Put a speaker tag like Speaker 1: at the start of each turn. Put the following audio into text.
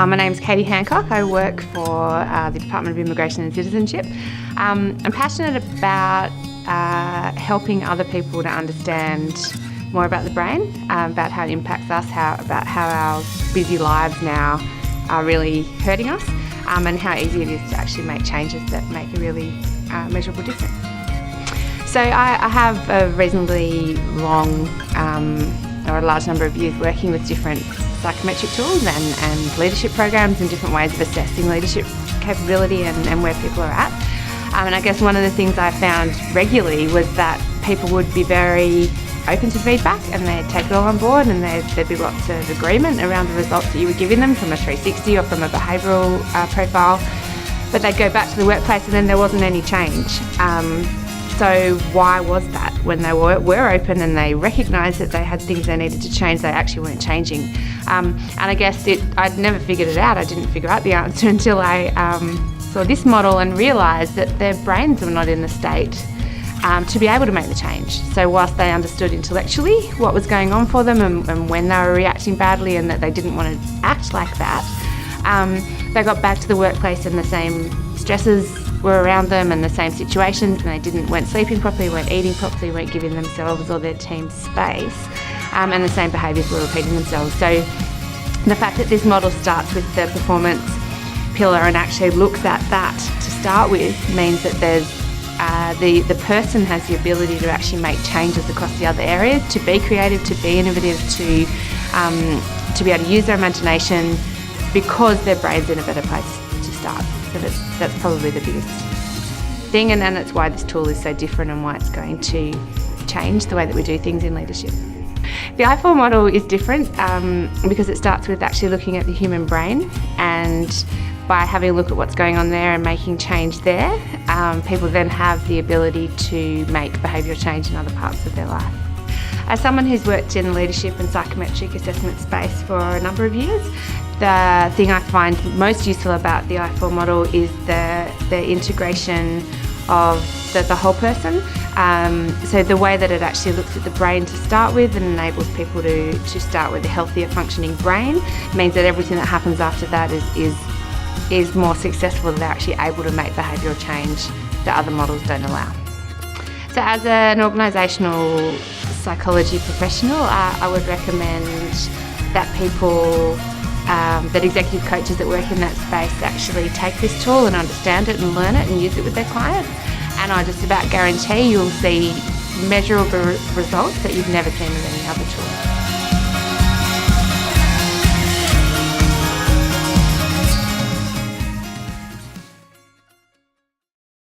Speaker 1: My name's Katie Hancock. I work for the Department of Immigration and Citizenship. I'm passionate about helping other people to understand more about the brain, about how it impacts us, about how our busy lives now are really hurting us, and how easy it is to actually make changes that make a really measurable difference. So I have a reasonably long or a large number of years working with different psychometric tools and leadership programs and different ways of assessing leadership capability and where people are at. And I guess one of the things I found regularly was that people would be very open to feedback and they'd take it all on board, and there'd be lots of agreement around the results that you were giving them from a 360 or from a behavioural profile. But they'd go back to the workplace and then there wasn't any change. So why was that? When they were open and they recognised that they had things they needed to change, they actually weren't changing. And I guess I'd never figured it out. I didn't figure out the answer until I saw this model and realised that their brains were not in the state to be able to make the change. So whilst they understood intellectually what was going on for them and when they were reacting badly and that they didn't want to act like that, they got back to the workplace and the same stresses were around them and the same situations, and they weren't sleeping properly, weren't eating properly, weren't giving themselves or their team space, and the same behaviours were repeating themselves. So the fact that this model starts with the performance pillar and actually looks at that to start with means that there's the person has the ability to actually make changes across the other areas, to be creative, to be innovative, to be able to use their imagination because their brain's in a better place to start. So that's probably the biggest thing, and that's why this tool is so different and why it's going to change the way that we do things in leadership. The I4 model is different because it starts with actually looking at the human brain, and by having a look at what's going on there and making change there, people then have the ability to make behavioural change in other parts of their life. As someone who's worked in the leadership and psychometric assessment space for a number of years, the thing I find most useful about the I4 model is the integration of the whole person. So the way that it actually looks at the brain to start with and enables people to start with a healthier functioning brain means that everything that happens after that is more successful. They're actually able to make behavioural change that other models don't allow. So as an organisational psychology professional, I would recommend that people, that executive coaches that work in that space actually take this tool and understand it and learn it and use it with their clients. And I just about guarantee you'll see measurable results that you've never seen with any other tool.